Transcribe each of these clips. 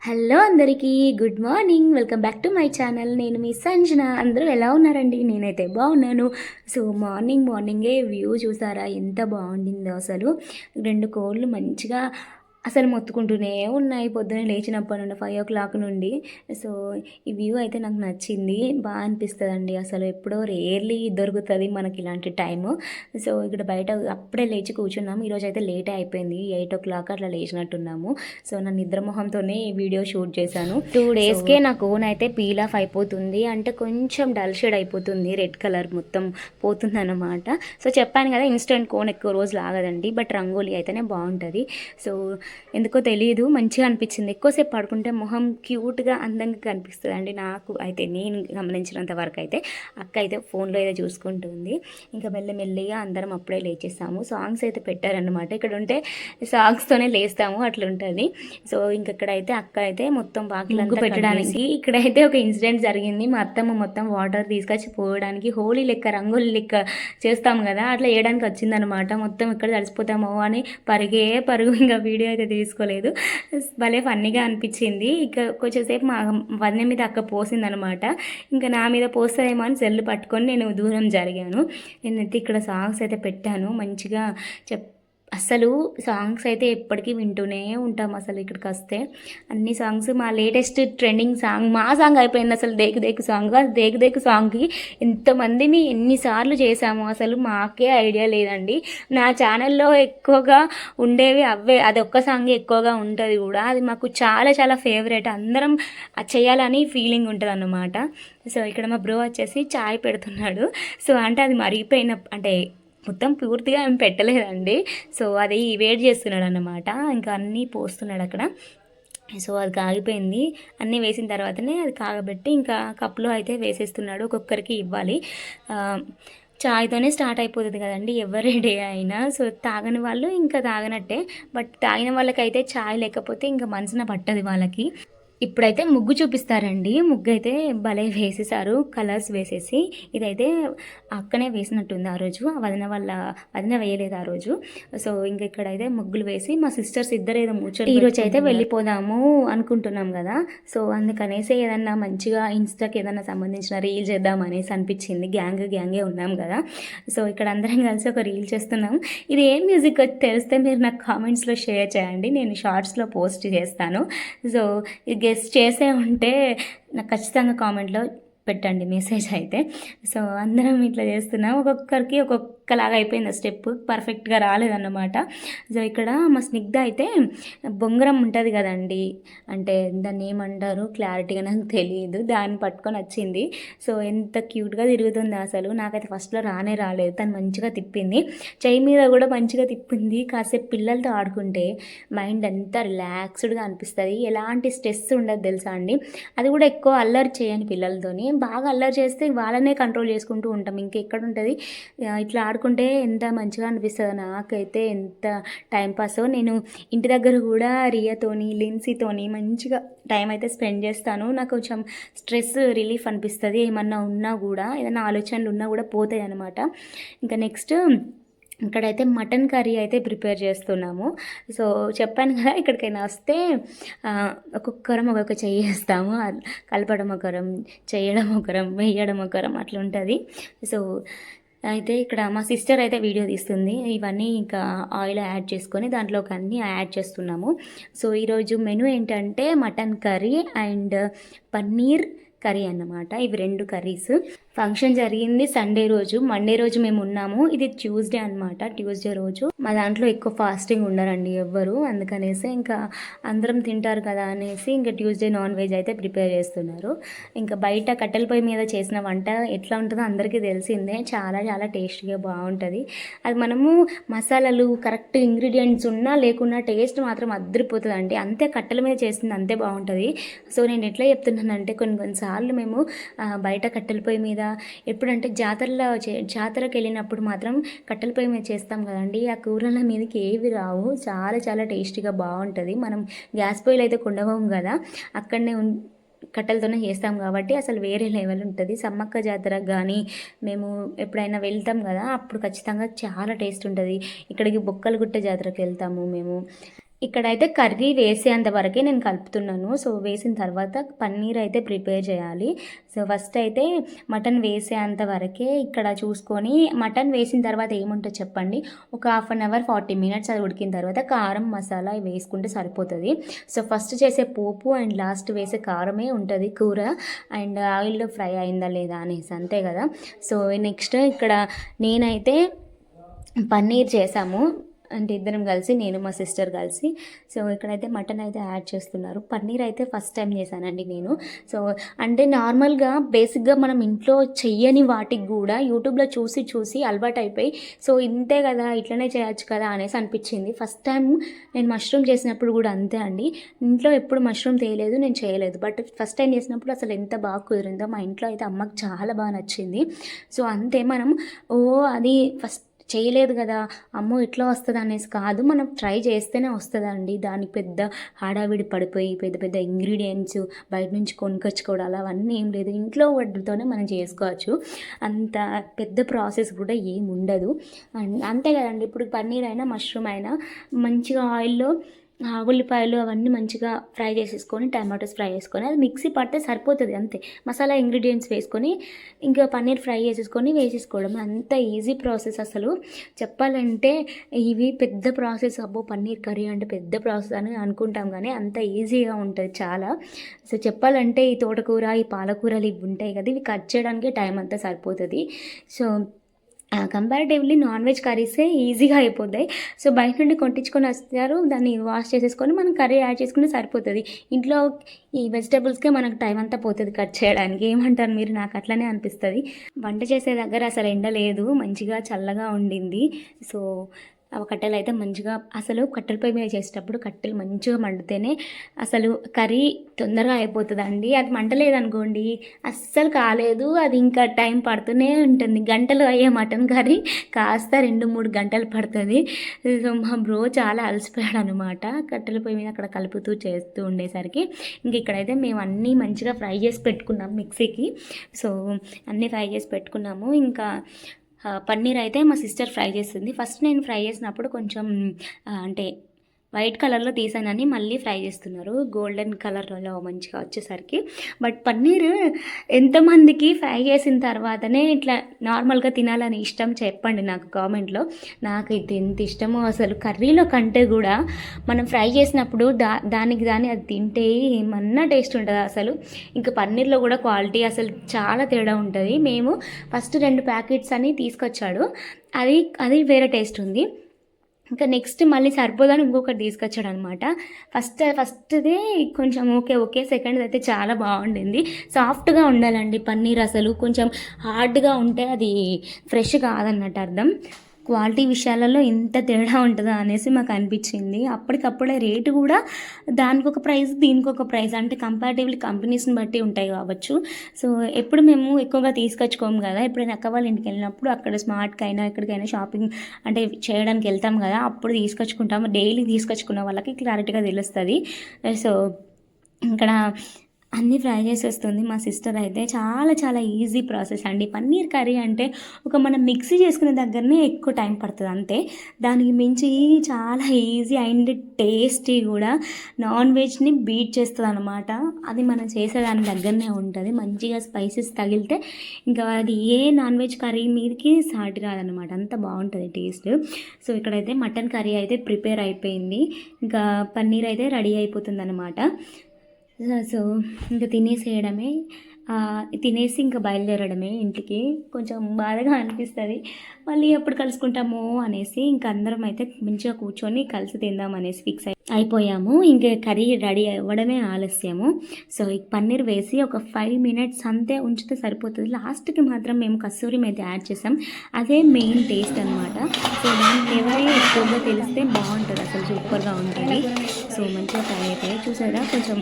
Hello అందరికీ good morning. Welcome back to my channel. నేను మీ సంజన. అందరూ ఎలా ఉన్నారండి? నేనైతే బాగున్నాను. సో మార్నింగే వ్యూ చూసారా ఎంత బాగుండిందో అసలు. 2 కోళ్ళు మంచిగా అసలు మొత్తుకుంటూనే ఉన్నాయి పొద్దున్నే లేచినప్పటి నుండి 5 నుండి. సో ఈ వ్యూ అయితే నాకు నచ్చింది, బాగా అనిపిస్తుందండి. అసలు ఎప్పుడో రేర్లీ దొరుకుతుంది మనకి ఇలాంటి టైము. సో ఇక్కడ బయట అప్పుడే లేచి కూర్చున్నాము. ఈరోజు అయితే లేటే అయిపోయింది, 8 అట్లా లేచినట్టున్నాము. సో నా నిద్ర మొహంతోనే ఈ వీడియో షూట్ చేశాను. 2 డేస్కే నా కోన్ అయితే పీల్ ఆఫ్ అయిపోతుంది, అంటే కొంచెం డల్ షేడ్ అయిపోతుంది, రెడ్ కలర్ మొత్తం పోతుంది అన్నమాట. సో చెప్పాను కదా, ఇన్స్టెంట్ కోన్ ఎక్కువ రోజులు ఆగదండి, బట్ రంగోలీ అయితేనే బాగుంటుంది. సో ఎందుకో తెలియదు, మంచిగా అనిపించింది. ఎక్కువసేపు పడుకుంటే మొహం క్యూట్గా అందంగా కనిపిస్తుంది అండి. నాకు అయితే, నేను గమనించినంత వరకు అయితే అక్క అయితే ఫోన్లో ఏదో చూసుకుంటుంది. ఇంకా మెల్లమెల్లిగా అందరం అప్పుడే లేచేస్తాము. సాంగ్స్ అయితే పెట్టారనమాట. ఇక్కడ ఉంటే సాంగ్స్తోనే లేస్తాము, అట్లుంటుంది. సో ఇంకెక్కడైతే అక్క అయితే మొత్తం బాకిలంతా పెట్టడానికి, ఇక్కడైతే ఒక ఇన్సిడెంట్ జరిగింది. మా అత్తమ్మ మొత్తం వాటర్ తీసుకొచ్చి పోయడానికి, హోలీ లెక్క రంగోలీ లెక్క చేస్తాము కదా, అట్లా వేయడానికి వచ్చిందనమాట. మొత్తం ఇక్కడ తడిసిపోతామో అని పరుగు. ఇంకా వీడియో అయితే తీసుకోలేదు. భలే ఫన్నీగా అనిపించింది. ఇక కొంచెంసేపు మా వదిన మీద అక్క పోసిందనమాట. ఇంకా నా మీద పోస్తుందేమో అని సెల్లు పట్టుకొని నేను దూరం జరిగాను. నేనైతే ఇక్కడ సాంగ్స్ అయితే పెట్టాను మంచిగా. అసలు సాంగ్స్ అయితే ఎప్పటికీ వింటూనే ఉంటాం. అసలు ఇక్కడికి వస్తే అన్ని సాంగ్స్, మా లేటెస్ట్ ట్రెండింగ్ సాంగ్ మా సాంగ్ అయిపోయింది అసలు. దేకు సాంగ్, దేకు సాంగ్కి ఎంతమందిని ఎన్నిసార్లు చేశాము అసలు మాకే ఐడియా లేదండి. నా ఛానల్లో ఎక్కువగా ఉండేవి అవే, అది ఒక్క సాంగ్ ఎక్కువగా ఉంటుంది కూడా. అది మాకు చాలా చాలా ఫేవరెట్, అందరం చేయాలని ఫీలింగ్ ఉంటుంది అన్నమాట. సో ఇక్కడ మా బ్రో వచ్చేసి చాయ్ పెడుతున్నాడు. సో అంటే అది మరిగిపోయిన, అంటే మొత్తం పూర్తిగా ఏం పెట్టలేదండి. సో అది వేడి చేస్తున్నాడు అన్నమాట. ఇంకా అన్నీ పోస్తున్నాడు అక్కడ. సో అది కాగిపోయింది. అన్నీ వేసిన తర్వాతనే అది కాగబెట్టి ఇంకా కప్పులో అయితే వేసేస్తున్నాడు. ఒక్కొక్కరికి ఇవ్వాలి. చాయ్తోనే స్టార్ట్ అయిపోతుంది కదండి ఎవరి డే అయినా. సో తాగని వాళ్ళు ఇంకా తాగనట్టే, బట్ తాగిన వాళ్ళకైతే చాయ్ లేకపోతే ఇంకా మనసున పట్టదు వాళ్ళకి. ఇప్పుడైతే ముగ్గు చూపిస్తారండి. ముగ్గు అయితే భలే వేసేసారు, కలర్స్ వేసేసి. ఇదైతే అక్కనే వేసినట్టుంది ఆ రోజు, వదిన వేయలేదు ఆ రోజు. సో ఇంక ఇక్కడైతే ముగ్గులు వేసి మా సిస్టర్స్ ఇద్దరు ఏదో ముచ్చట, ఈరోజు అయితే వెళ్ళిపోదాము అనుకుంటున్నాం కదా. సో అందుకనేసి ఏదన్నా మంచిగా ఇన్స్టాకి ఏదన్నా సంబంధించిన రీల్ చేద్దాం అనేసి అనిపించింది. గ్యాంగే ఉన్నాం కదా. సో ఇక్కడ అందరం కలిసి ఒక రీల్ చేస్తున్నాం. ఇది ఏం మ్యూజిక్ తెలిస్తే మీరు నాకు కామెంట్స్లో షేర్ చేయండి, నేను షార్ట్స్లో పోస్ట్ చేస్తాను. సో గెస్ట్ చేసే ఉంటే నాకు ఖచ్చితంగా కామెంట్లో పెట్టండి మెసేజ్ అయితే. సో అందరం ఇట్లా చేస్తున్నాం. ఒక్కొక్కరికి ఒక్కొక్కలాగా అయిపోయింది, స్టెప్ పర్ఫెక్ట్గా రాలేదన్నమాట. సో ఇక్కడ మా స్నిగ్ధ అయితే బొంగరం ఉంటుంది కదండి, అంటే దాన్ని ఏమంటారు క్లారిటీగా నాకు తెలియదు, దాన్ని పట్టుకొని వచ్చింది. సో ఎంత క్యూట్గా తిరుగుతుంది అసలు. నాకైతే ఫస్ట్లో రాలేదు, తను మంచిగా తిప్పింది, చెయ్యి మీద కూడా మంచిగా తిప్పింది. కాసేపు పిల్లలతో ఆడుకుంటే మైండ్ అంతా రిలాక్స్డ్గా అనిపిస్తుంది, ఎలాంటి స్ట్రెస్ ఉండదు తెలుసా అండి. అది కూడా ఎక్కువ అల్లరి చేయని పిల్లలతోని, బాగా అల్లరి చేస్తే వాళ్ళనే కంట్రోల్ చేసుకుంటూ ఉంటాం. ఇంకెక్కడ ఉంటుంది, ఇట్లా ఆడుకుంటే ఎంత మంచిగా అనిపిస్తుందో. నాకైతే ఎంత టైంపాసో. నేను ఇంటి దగ్గర కూడా రియాతోని లిన్సీతోని మంచిగా టైం అయితే స్పెండ్ చేస్తాను. నాకు కొంచెం స్ట్రెస్ రిలీఫ్ అనిపిస్తుంది. ఏమన్నా ఉన్నా కూడా, ఏదైనా ఆలోచనలు ఉన్నా కూడా పోతాయి అన్నమాట. ఇంకా నెక్స్ట్ ఇక్కడైతే మటన్ కర్రీ అయితే ప్రిపేర్ చేస్తున్నాము. సో చెప్పాను కదా, ఇక్కడికైనా వస్తే ఒక్కొక్కరం ఒక్కొక్క చేస్తాము. కలపడం ఒకరం, చేయడం ఒకరం, వేయడం ఒకరం, అట్లా ఉంటుంది. సో అయితే ఇక్కడ మా సిస్టర్ అయితే వీడియో తీస్తుంది. ఇవన్నీ ఇంకా ఆయిల్ యాడ్ చేసుకొని దాంట్లోకి అన్నీ యాడ్ చేస్తున్నాము. సో ఈరోజు మెనూ ఏంటంటే mutton curry and paneer curry అన్నమాట. ఇవి 2 కర్రీస్. ఫంక్షన్ జరిగింది సండే రోజు, మండే రోజు మేము ఉన్నాము. ఇది ట్యూస్డే అనమాట. ట్యూస్డే రోజు మా దాంట్లో ఎక్కువ ఫాస్టింగ్ ఉండరండి ఎవ్వరు, అందుకనేసి ఇంకా అందరం తింటారు కదా అనేసి ఇంకా ట్యూస్డే నాన్ వెజ్ అయితే ప్రిపేర్ చేస్తున్నారు. ఇంకా బయట కట్టెల పొయ్యి మీద చేసిన వంట ఎట్లా ఉంటుందో అందరికీ తెలిసిందే, చాలా చాలా టేస్టీగా బాగుంటుంది. అది మనము మసాలాలు కరెక్ట్ ఇంగ్రీడియంట్స్ ఉన్నా లేకున్నా టేస్ట్ మాత్రం అద్దరిపోతుందండి. అంతే కట్టెల మీద చేసింది అంతే బాగుంటుంది. సో నేను ఎట్లా చెప్తున్నానంటే, కొన్నిసార్లు మేము బయట కట్టెల పొయ్యి మీద, ఎప్పుడంటే జాతరకి వెళ్ళినప్పుడు మాత్రం కట్టెల పొయ్యి మీద చేస్తాం కదండి, ఆ కూరల మీదకి ఏవి రావు, చాలా చాలా టేస్టీగా బాగుంటుంది. మనం గ్యాస్ పొయ్యిలు అయితే కొండవం కదా, అక్కడనే కట్టెలతోనే చేస్తాం కాబట్టి అసలు వేరే లెవెల్ ఉంటుంది. సమ్మక్క జాతరకు కానీ మేము ఎప్పుడైనా వెళ్తాం కదా, అప్పుడు ఖచ్చితంగా చాలా టేస్ట్ ఉంటుంది. ఇక్కడికి బొక్కలగుట్ట జాతరకు వెళ్తాము మేము. ఇక్కడైతే కర్రీ వేసేంత వరకే నేను కలుపుతున్నాను. సో వేసిన తర్వాత పన్నీర్ అయితే ప్రిపేర్ చేయాలి. సో ఫస్ట్ అయితే మటన్ వేసేంత వరకే ఇక్కడ చూసుకొని, మటన్ వేసిన తర్వాత ఏముంటుంది చెప్పండి, ఒక 1/2 అవర్ 40 మినిట్స్ అది ఉడికిన తర్వాత కారం మసాలా వేసుకుంటే సరిపోతుంది. సో ఫస్ట్ చేసే పోపు అండ్ లాస్ట్ వేసే కారమే ఉంటుంది కూర, అండ్ ఆయిల్లో ఫ్రై అయిందా లేదా అనేసి, అంతే కదా. సో నెక్స్ట్ ఇక్కడ నేనైతే పన్నీర్ చేసాము, అంటే ఇద్దరం కలిసి, నేను మా సిస్టర్ కలిసి. సో ఇక్కడైతే మటన్ అయితే యాడ్ చేస్తున్నారు. పన్నీర్ అయితే ఫస్ట్ టైం చేశానండి నేను. సో అంటే నార్మల్గా బేసిక్గా మనం ఇంట్లో చెయ్యని వాటికి కూడా యూట్యూబ్లో చూసి చూసి అలవాటు అయిపోయి, సో ఇంతే కదా ఇట్లనే చేయొచ్చు కదా అనేసి అనిపించింది. ఫస్ట్ టైం నేను మష్రూమ్ చేసినప్పుడు కూడా అంతే అండి. ఇంట్లో ఎప్పుడు మష్రూమ్ తేయలేదు, నేను చేయలేదు. బట్ ఫస్ట్ టైం చేసినప్పుడు అసలు ఎంత బాగా కుదిరిందో, మా ఇంట్లో అయితే అమ్మకి చాలా బాగా నచ్చింది. సో అంతే, మనం అది ఫస్ట్ చేయలేదు కదా, అమ్మో ఇట్లా వస్తుంది అనేసి కాదు, మనం ట్రై చేస్తేనే వస్తుందండి. దానికి పెద్ద హడావిడి పడిపోయి పెద్ద పెద్ద ఇంగ్రీడియంట్స్ బయట నుంచి కొనుక్కొచ్చుకోవడాలు అవన్నీ ఏం లేదు, ఇంట్లో వాటితోనే మనం చేసుకోవచ్చు. అంత పెద్ద ప్రాసెస్ కూడా ఏమి ఉండదు. అంతే కదండి. ఇప్పుడు పన్నీర్ అయినా మష్రూమ్ అయినా మంచిగా ఆయిల్లో ఉల్లిపాయలు అవన్నీ మంచిగా ఫ్రై చేసేసుకొని, టమాటోస్ ఫ్రై చేసుకొని అది మిక్సీ పడితే సరిపోతుంది అంతే. మసాలా ఇంగ్రీడియంట్స్ వేసుకొని ఇంకా పన్నీర్ ఫ్రై చేసేసుకొని వేసేసుకోవడం, అంత ఈజీ ప్రాసెస్. అసలు చెప్పాలంటే ఇవి పెద్ద ప్రాసెస్, అబ్బో పన్నీర్ కర్రీ అంటే పెద్ద ప్రాసెస్ అని అనుకుంటాం, కానీ అంత ఈజీగా ఉంటుంది చాలా. సో చెప్పాలంటే ఈ తోటకూర, ఈ పాలకూరలు ఇవి ఉంటాయి కదా, ఇవి కట్ చేయడానికి టైం అంతా సరిపోతుంది. సో కంపారిటివ్లీ నాన్ వెజ్ కర్రీసే ఈజీగా అయిపోతాయి. సో బయట నుండి కొట్టించుకొని వస్తారు, దాన్ని వాష్ చేసేసుకొని మనం కర్రీ యాడ్ చేసుకుంటే సరిపోతుంది. ఇంట్లో ఈ వెజిటేబుల్స్కే మనకు టైం అంతా పోతుంది కట్ చేయడానికి. ఏమంటారు మీరు? నాకు అట్లనే అనిపిస్తుంది. వంట చేసే దగ్గర అసలు ఎండ లేదు, మంచిగా చల్లగా ఉండింది. సో కట్టెలు అయితే మంచిగా, అసలు కట్టెల పొయ్యి మీద చేసేటప్పుడు కట్టెలు మంచిగా మండితేనే అసలు కర్రీ తొందరగా అయిపోతుందండి. అది మంటలేదనుకోండి అస్సలు కాలేదు, అది ఇంకా టైం పడుతూనే ఉంటుంది. గంటలు అయ్యే మటన్ కర్రీ కాస్త 2-3 గంటలు పడుతుంది. సో మా బ్రో చాలా అలసిపోయాడు అనమాట, కట్టెల పొయ్యి మీద అక్కడ కలుపుతూ చేస్తూ ఉండేసరికి. ఇంక ఇక్కడైతే మేము అన్నీ మంచిగా ఫ్రై చేసి పెట్టుకున్నాం మిక్సీకి. సో అన్నీ ఫ్రై చేసి పెట్టుకున్నాము. ఇంకా పన్నీర్ అయితే మా సిస్టర్ ఫ్రై చేస్తుంది. ఫస్ట్ నేను ఫ్రై చేసినప్పుడు కొంచెం అంటే వైట్ కలర్లో తీసానని మళ్ళీ ఫ్రై చేస్తున్నారు గోల్డెన్ కలర్లో మంచిగా వచ్చేసరికి. బట్ పన్నీర్ ఎంతమందికి ఫ్రై చేసిన తర్వాతనే ఇట్లా నార్మల్గా తినాలని ఇష్టం చెప్పండి నాకు కామెంట్లో. నాకు ఇది ఎంత ఇష్టమో అసలు, కర్రీలో కంటే కూడా మనం ఫ్రై చేసినప్పుడు దానికి అది తింటే ఏమన్నా టేస్ట్ ఉంటుంది అసలు. ఇంకా పన్నీర్లో కూడా క్వాలిటీ అసలు చాలా తేడా ఉంటుంది. మేము ఫస్ట్ 2 ప్యాకెట్స్ అని తీసుకొచ్చాడు, అది వేరే టేస్ట్ ఉంది. ఇంకా నెక్స్ట్ మళ్ళీ సరిపోదని ఇంకొకటి తీసుకొచ్చాడు అనమాట. ఫస్ట్ది కొంచెం ఓకే, సెకండ్ అయితే చాలా బాగుండింది. సాఫ్ట్గా ఉండాలండి పన్నీర్, అసలు కొంచెం హార్డ్గా ఉంటే అది ఫ్రెష్ కాదన్నట్టు అర్థం. క్వాలిటీ విషయాలలో ఎంత తేడా ఉంటుందా అనేసి మాకు అనిపించింది. అప్పటికప్పుడే రేటు కూడా దానికి ఒక ప్రైస్, దీనికి ఒక ప్రైస్, అంటే కంపారిటివ్లీ కంపెనీస్ని బట్టి ఉంటాయి కావచ్చు. సో ఎప్పుడు మేము ఎక్కువగా తీసుకొచ్చుకోము కదా, ఎప్పుడైనా అక్క వాళ్ళ ఇంటికి వెళ్ళినప్పుడు అక్కడ స్మార్ట్కి అయినా ఎక్కడికైనా షాపింగ్ అంటే చేయడానికి వెళ్తాం కదా, అప్పుడు తీసుకొచ్చుకుంటాము. డైలీ తీసుకొచ్చుకున్న వాళ్ళకి క్లారిటీగా తెలుస్తుంది. సో ఇక్కడ అన్నీ ఫ్రై చేసేస్తుంది మా సిస్టర్ అయితే. చాలా చాలా ఈజీ ప్రాసెస్ అండి. పన్నీర్ కర్రీ అంటే మనం మిక్సీ చేసుకునే దగ్గరనే ఎక్కువ టైం పడుతుంది అంతే, దానికి మించి చాలా ఈజీ అండ్ టేస్టీ కూడా. నాన్ వెజ్ని బీట్ చేస్తుంది అనమాట. అది మనం చేసేదాని దగ్గరనే ఉంటుంది. మంచిగా స్పైసెస్ తగిలితే ఇంకా అది ఏ నాన్ వెజ్ కర్రీ మీదకి సాటి రాదనమాట, అంత బాగుంటుంది టేస్ట్. సో ఇక్కడైతే మటన్ కర్రీ అయితే ప్రిపేర్ అయిపోయింది, ఇంకా పన్నీర్ అయితే రెడీ అయిపోతుంది అనమాట. సో ఇంకా తినేసేయడమే, తినేసి ఇంకా బయలుదేరడమే ఇంటికి. కొంచెం బాధగా అనిపిస్తుంది, మళ్ళీ ఎప్పుడు కలుసుకుంటామో అనేసి. ఇంకా అందరం అయితే మంచిగా కూర్చొని కలిసి తిందాం అనేసి ఫిక్స్ అయిపోయాము. ఇంకా కర్రీ రెడీ అవ్వడమే ఆలస్యము. సో ఈ పన్నీర్ వేసి ఒక 5 మినిట్స్ అంతే ఉంచితే సరిపోతుంది. లాస్ట్కి మాత్రం మేము కస్తూరి మేతి యాడ్ చేసాం, అదే మెయిన్ టేస్ట్ అనమాట. సో దాని ఫ్లేవర్ ఎక్కువగా తెలిస్తే బాగుంటుంది, అసలు సూపర్గా ఉంటుంది. సో మంచిగా ఫ్రై అయిపోయి చూసారా, కొంచెం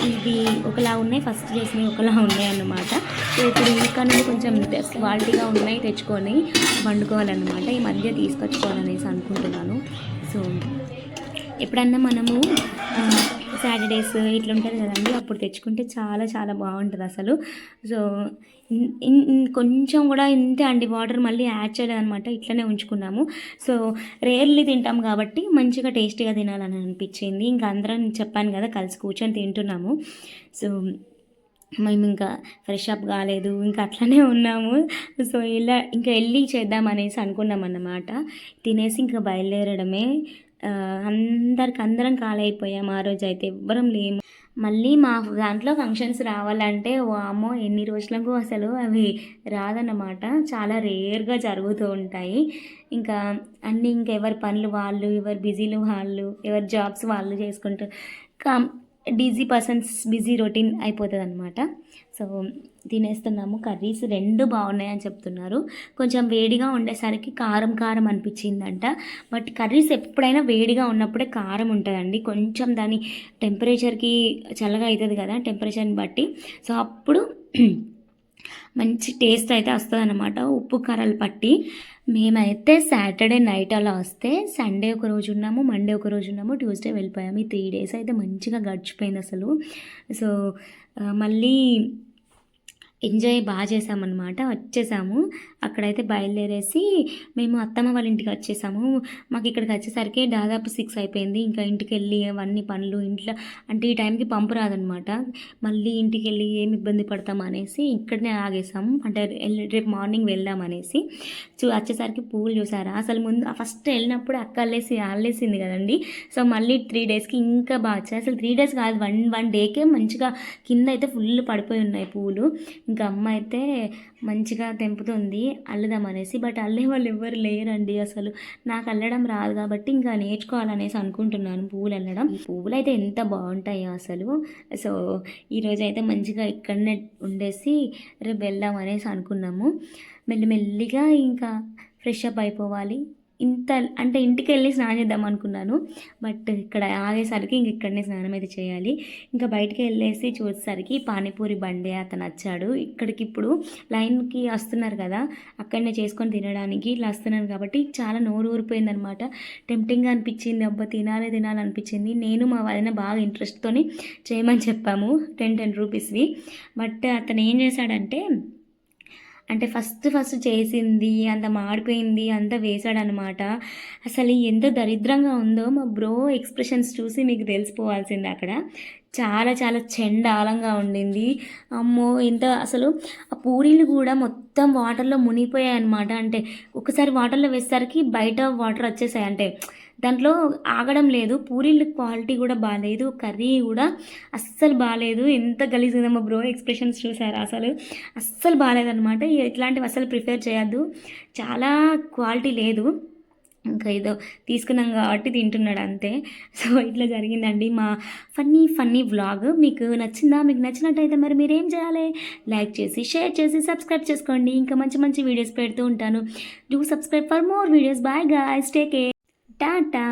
ఇవి ఒకలా ఉన్నాయి, ఫస్ట్ చేసినవి ఒకలా ఉన్నాయి అన్నమాట. సో ఇప్పుడు ఇంకా నుండి కొంచెం క్వాలిటీగా ఉన్నాయి తెచ్చుకొని వండుకోవాలన్నమాట. ఈ మధ్య తీసుకొచ్చుకోవాలనేసి అనుకుంటున్నాను. సో ఎప్పుడన్నా మనము సాటర్డేస్ ఇట్లా ఉంటుంది కదండి, అప్పుడు తెచ్చుకుంటే చాలా చాలా బాగుంటుంది అసలు. సో కొంచెం కూడా ఇంతే అండి, వాటర్ మళ్ళీ యాడ్ చేయలేదన్నమాట, ఇట్లనే ఉంచుకున్నాము. సో రేర్లీ తింటాం కాబట్టి మంచిగా టేస్టీగా తినాలని అనిపించింది. ఇంకా అందరం చెప్పాను కదా కలిసి కూర్చొని తింటున్నాము. సో మేము ఇంకా ఫ్రెష్ అప్ కాలేదు, ఇంకా అట్లనే ఉన్నాము. సో ఇలా ఇంకా వెళ్ళి చేద్దామనేసి అనుకున్నాం అన్నమాట. తినేసి ఇంకా బయలుదేరడమే. అందరం ఖాళీ అయిపోయాము ఆ రోజు అయితే, ఎవ్వరం లేము. మళ్ళీ మా దాంట్లో ఫంక్షన్స్ రావాలంటే వామ్మో ఎన్ని రోజులకు అసలు అవి రాదన్నమాట, చాలా రేర్గా జరుగుతూ ఉంటాయి. ఇంకా అన్నీ ఇంకా ఎవరి పనులు వాళ్ళు, ఎవరి బిజీలు వాళ్ళు, ఎవరి జాబ్స్ వాళ్ళు చేసుకుంటూ బిజీ పర్సన్స్ బిజీ రొటీన్ అయిపోతుంది అనమాట. సో తినేస్తున్నాము. కర్రీస్ రెండు బాగున్నాయని చెప్తున్నారు. కొంచెం వేడిగా ఉండేసరికి కారం కారం అనిపించిందంట. బట్ కర్రీస్ ఎప్పుడైనా వేడిగా ఉన్నప్పుడే కారం ఉంటుందండి, కొంచెం దాని టెంపరేచర్కి చల్లగా అవుతుంది కదా టెంపరేచర్ని బట్టి. సో అప్పుడు మంచి టేస్ట్ అయితే వస్తుంది అన్నమాట, ఉప్పు కారాలు పట్టి. మేమైతే సాటర్డే నైట్ అలా వస్తే సండే ఒక రోజు ఉన్నాము, మండే ఒక రోజు ఉన్నాము, ట్యూస్డే వెళ్ళిపోయాము. ఈ 3 days అయితే మంచిగా గడిచిపోయింది అసలు. సో మళ్ళీ ఎంజాయ్ బాగా చేసామన్నమాట. వచ్చేసాము, అక్కడైతే బయలుదేరేసి మేము అత్తమ్మ వాళ్ళ ఇంటికి వచ్చేసాము. మాకు ఇక్కడికి వచ్చేసరికి దాదాపు 6 అయిపోయింది. ఇంకా ఇంటికి వెళ్ళి అవన్నీ పనులు ఇంట్లో అంటే ఈ టైంకి పంపు రాదనమాట, మళ్ళీ ఇంటికి వెళ్ళి ఏమి ఇబ్బంది పడతాం అనేసి ఇక్కడనే ఆగేసాము. అంటే రేపు మార్నింగ్ వెళ్దామనేసి. వచ్చేసరికి పూలు చూసారా అసలు. ముందు ఫస్ట్ వెళ్ళినప్పుడు అక్క అల్లేసింది కదండి. సో మళ్ళీ 3 daysకి ఇంకా బాగా వచ్చాయి. అసలు 3 days కాదు, వన్ డేకే మంచిగా కింద అయితే ఫుల్ పడిపోయి ఉన్నాయి పూలు. ఇంకా అమ్మ అయితే మంచిగా తెంపుతుంది అల్లుదామనేసి. బట్ అల్లే వాళ్ళు ఎవ్వరు లేరండి అసలు. నాకు అల్లడం రాదు కాబట్టి ఇంకా నేర్చుకోవాలనేసి అనుకుంటున్నాను పూలు అల్లడం. ఈ పువ్వులు అయితే ఎంత బాగుంటాయో అసలు. సో ఈరోజు అయితే మంచిగా ఇక్కడనే ఉండేసి రేపు వెళ్దాం అనేసి అనుకున్నాము. మెల్లిమెల్లిగా ఇంకా ఫ్రెష్ అప్ అయిపోవాలి. అంటే ఇంటికి వెళ్ళి స్నానం చేద్దాం అనుకున్నాను, బట్ ఇక్కడ ఆగేసరికి ఇంక ఇక్కడనే స్నానం అయితే చేయాలి. ఇంకా బయటికి వెళ్ళేసి చూసేసరికి పానీపూరి బండి అతను వచ్చాడు. ఇక్కడికి ఇప్పుడు లైన్కి వస్తున్నారు కదా, అక్కడనే చేసుకొని తినడానికి ఇలా వస్తున్నారు కాబట్టి చాలా నోరు ఊరిపోయిందనమాట. టెంప్టింగ్గా అనిపించింది, అబ్బా తినాలనిపించింది. నేను మా వదిన బాగా ఇంట్రెస్ట్తోని చేయమని చెప్పాము 10 రూపీస్వి. బట్ అతను ఏం చేశాడంటే ఫస్ట్ చేసింది అంత మాడిపోయింది అంత వేసాడనమాట. అసలు ఎంత దరిద్రంగా ఉందో మా బ్రో ఎక్స్ప్రెషన్స్ చూసి మీకు తెలిసిపోవాల్సింది. అక్కడ చాలా చాలా చెండాలంగా ఉండింది. అమ్మో ఎంత అసలు. ఆ పూరీలు కూడా మొత్తం వాటర్లో మునిగిపోయాయి అనమాట. అంటే ఒకసారి వాటర్లో వేసేసరికి బయట వాటర్ వచ్చేసాయి, అంటే దాంట్లో ఆగడం లేదు. పూరీల క్వాలిటీ కూడా బాగాలేదు, కర్రీ కూడా అస్సలు బాగాలేదు. ఎంత గలీజుందో మా బ్రో ఎక్స్ప్రెషన్స్ చూసారా అసలు. అస్సలు బాగాలేదనమాట. ఇట్లాంటివి అస్సలు ప్రిఫర్ చేయొద్దు, చాలా క్వాలిటీ లేదు. ఇంకా ఏదో తీసుకున్నాం కాబట్టి తింటున్నాడు అంతే. సో ఇట్లా జరిగిందండి మా ఫన్నీ వ్లాగ్. మీకు నచ్చిందా? మీకు నచ్చినట్టయితే మరి మీరేం చేయాలి? లైక్ చేసి షేర్ చేసి సబ్స్క్రైబ్ చేసుకోండి. ఇంకా మంచి వీడియోస్ పెడుతూ ఉంటాను. Do subscribe for more videos. Bye guys, take care, Tata.